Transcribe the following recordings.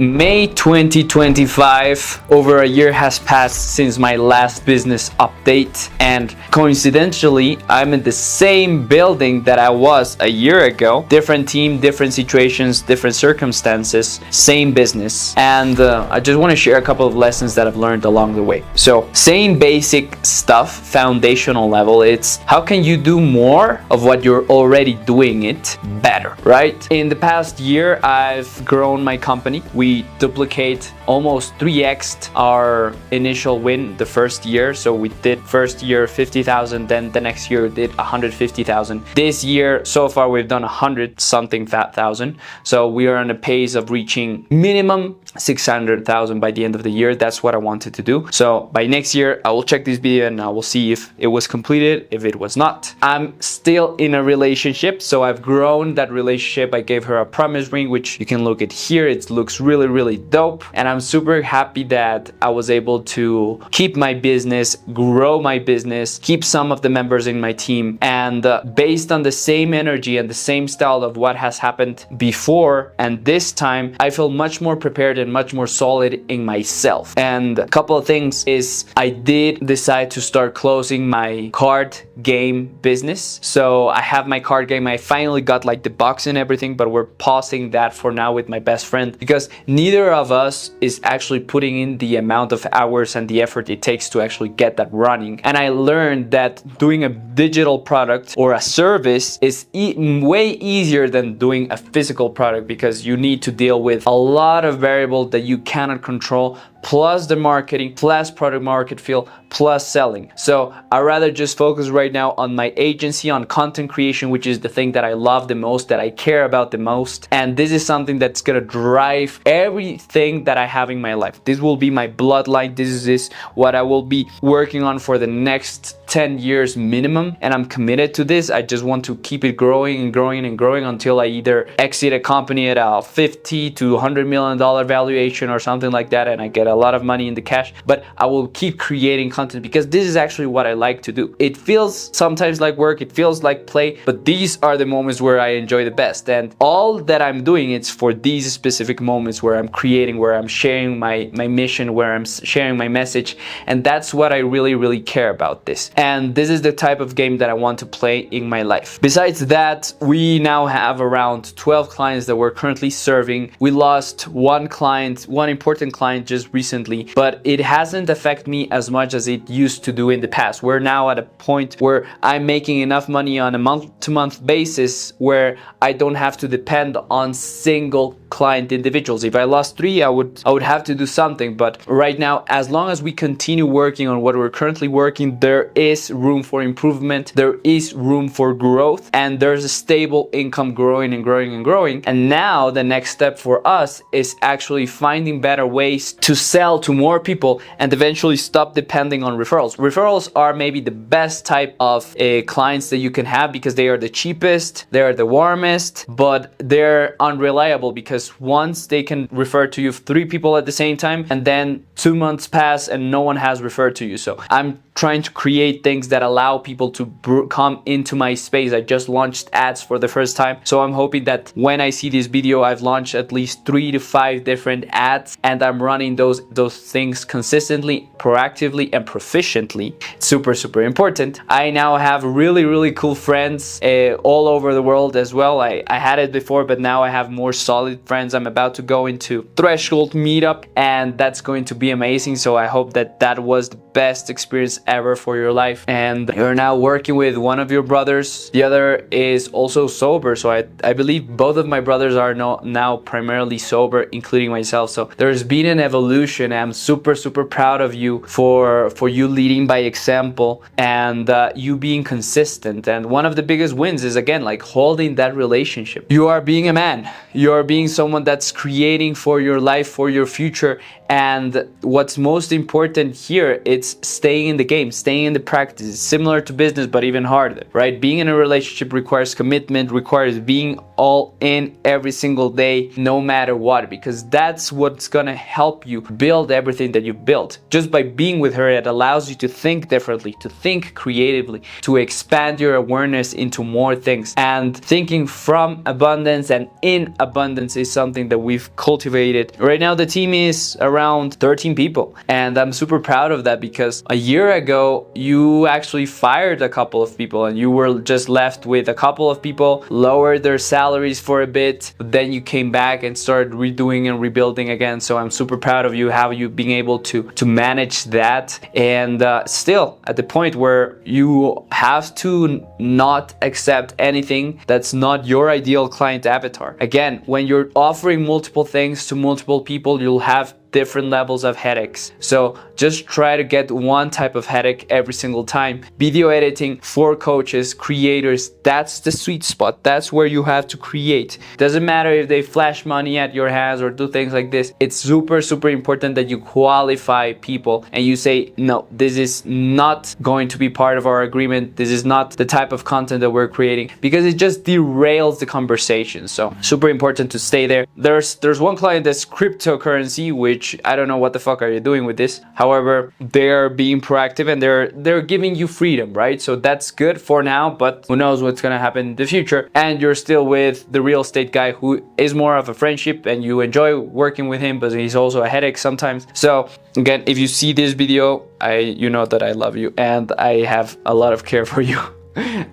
May 2025, over a year has passed since my last business update, and coincidentally, I'm in the same building that I was a year ago. Different team, different situations, different circumstances, same business. And I just want to share a couple of lessons that I've learned along the way. So, same basic stuff, foundational level, it's how can you do more of what you're already doing it better, right? In the past year, I've grown my company. We duplicate almost 3x our initial win the first year. So we did first year 50,000, then the next year we did 150,000. This year so far we've done 100 something thousand. So we are on a pace of reaching minimum 600,000 by the end of the year. That's what I wanted to do. So by next year I will check this video and I will see if it was completed, if it was not. I'm still in a relationship, so I've grown that relationship. I gave her a promise ring, which you can look at here. It looks really dope, and I'm super happy that I was able to keep my business, grow my business, keep some of the members in my team, and based on the same energy and the same style of what has happened before and this time, I feel much more prepared and much more solid in myself. And a couple of things is I did decide to start closing my card game business. So I have my card game. I finally got like the box and everything, but we're pausing that for now with my best friend because neither of us is actually putting in the amount of hours and the effort it takes to actually get that running. And I learned that doing a digital product or a service is way easier than doing a physical product because you need to deal with a lot of variables that you cannot control, plus the marketing, plus product market fit, plus selling. So I rather just focus right now on my agency, on content creation, which is the thing that I love the most, that I care about the most. And this is something that's gonna drive everything that I have in my life. This will be my bloodline. This is what I will be working on for the next 10 years minimum, and I'm committed to this. I just want to keep it growing and growing and growing until I either exit a company at a 50 to $100 million valuation or something like that, and I get a lot of money in the cash. But I will keep creating content because this is actually what I like to do. It feels sometimes like work, it feels like play, but these are the moments where I enjoy the best. And all that I'm doing, it's for these specific moments where I'm creating, where I'm sharing my mission, where I'm sharing my message. And that's what I really care about this. And this is the type of game that I want to play in my life. Besides that, we now have around 12 clients that we're currently serving. We lost one client, one important client just recently, but it hasn't affected me as much as it used to do in the past. We're now at a point where I'm making enough money on a month-to-month basis where I don't have to depend on single client individuals. If I lost 3, I would have to do something. But right now, as long as we continue working on what we're currently working, there is room for improvement, there is room for growth, and there's a stable income growing and growing and growing. And now the next step for us is actually finding better ways to sell to more people and eventually stop depending on referrals. Referrals are maybe the best type of clients that you can have because they are the cheapest, they are the warmest, but they're unreliable because once they can refer to you 3 people at the same time, and then 2 months pass and no one has referred to you. So I'm trying to create things that allow people to come into my space. I just launched ads for the first time, so I'm hoping that when I see this video, I've launched at least 3 to 5 different ads, and I'm running those things consistently, proactively, and proficiently. Super important. I now have really cool friends all over the world as well. I had it before, but now I have more solid friends. I'm about to go into Threshold meetup, and that's going to be amazing. So I hope that was the best experience ever for your life, and you're now working with one of your brothers. The other is also sober, so I believe both of my brothers are now primarily sober, including myself. So there's been an evolution. I'm super proud of you for you leading by example and you being consistent. And one of the biggest wins is again like holding that relationship. You are being a man, you are being someone that's creating for your life, for your future, And what's most important here, it's staying in the game, staying in the practice. It's similar to business, but even harder, right? Being in a relationship requires commitment, requires being all in every single day, no matter what, because that's what's gonna help you build everything that you've built. Just by being with her, it allows you to think differently, to think creatively, to expand your awareness into more things. And thinking from abundance and in abundance is something that we've cultivated. Right now, the team is around 13 people, and I'm super proud of that, because a year ago, you actually fired a couple of people and you were just left with a couple of people, lowered their salaries for a bit, but then you came back and started redoing and rebuilding again. So I'm super proud of you, how you've been able to manage that, and still at the point where you have to not accept anything that's not your ideal client avatar. Again, when you're offering multiple things to multiple people, you'll have different levels of headaches. So just try to get one type of headache every single time. Video editing for coaches, creators, that's the sweet spot. That's where you have to create. Doesn't matter if they flash money at your hands or do things like this. It's super, super important that you qualify people and you say, no, this is not going to be part of our agreement. This is not the type of content that we're creating, because it just derails the conversation. So super important to stay there. There's one client that's cryptocurrency, which I don't know what the fuck are you doing with this. However, they're being proactive and they're giving you freedom, right? So that's good for now, but who knows what's gonna happen in the future. And you're still with the real estate guy, who is more of a friendship and you enjoy working with him, but he's also a headache sometimes. So again, if you see this video, you know that I love you and I have a lot of care for you.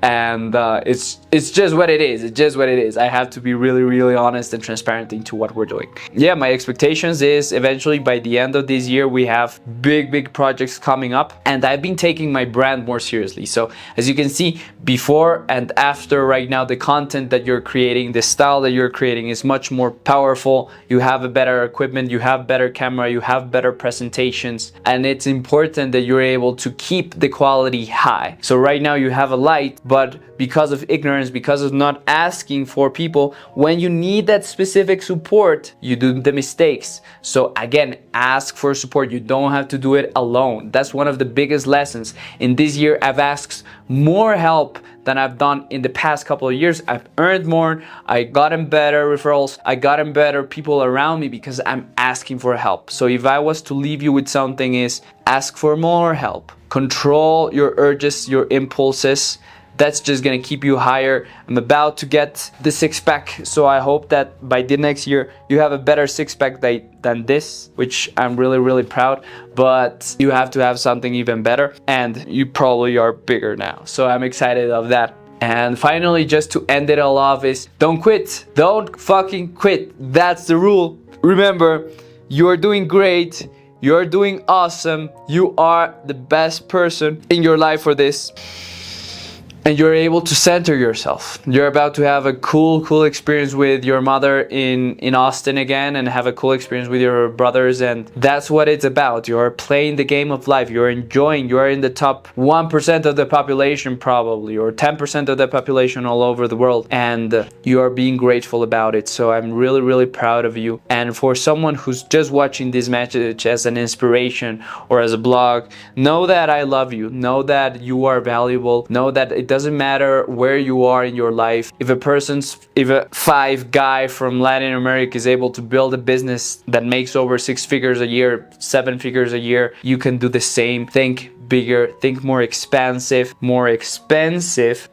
And it's just what it is. It's just what it is. I have to be really, really honest and transparent into what we're doing. Yeah, my expectations is eventually by the end of this year, we have big projects coming up, and I've been taking my brand more seriously. So as you can see, before and after, right now, the content that you're creating, the style that you're creating is much more powerful. You have a better equipment, you have better camera, you have better presentations, and it's important that you're able to keep the quality high. So right now you have a light, but because of ignorance, because of not asking for people, when you need that specific support, you do the mistakes. So again, ask for support. You don't have to do it alone. That's one of the biggest lessons. In this year, I've asked more help than I've done in the past couple of years. I've earned more. I gotten better referrals. I gotten better people around me because I'm asking for help. So if I was to leave you with something, is ask for more help. Control your urges, your impulses. That's just gonna keep you higher. I'm about to get the six-pack, so I hope that by the next year you have a better six-pack than this, which I'm really, really proud. But you have to have something even better, and you probably are bigger now. So I'm excited of that. And finally, just to end it all off, is don't quit. Don't fucking quit. That's the rule. Remember, you're doing great. You're doing awesome. You are the best person in your life for this. And you're able to center yourself. You're about to have a cool experience with your mother in Austin again, and have a cool experience with your brothers, and that's what it's about. You're playing the game of life. You're enjoying. You're in the top 1% of the population probably, or 10% of the population all over the world, and you are being grateful about it. So I'm really, really proud of you. And for someone who's just watching this message as an inspiration or as a blog, know that I love you. Know that you are valuable. Know that it doesn't matter where you are in your life. If a five guy from Latin America is able to build a business that makes over 6 figures a year, 7 figures a year, you can do the same. Think bigger, think more expansive,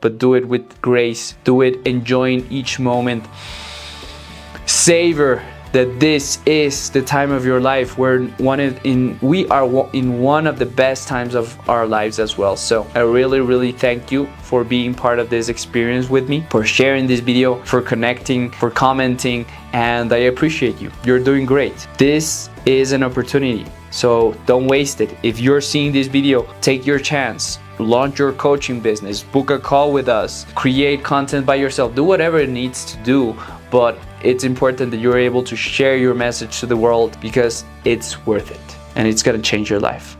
but do it with grace. Do it enjoying each moment. Savor that this is the time of your life where we are in one of the best times of our lives as well. So I really, really thank you for being part of this experience with me, for sharing this video, for connecting, for commenting, and I appreciate you. You're doing great. This is an opportunity, so don't waste it. If you're seeing this video, take your chance. Launch your coaching business, book a call with us, create content by yourself, do whatever it needs to do, but it's important that you're able to share your message to the world, because it's worth it and it's gonna change your life.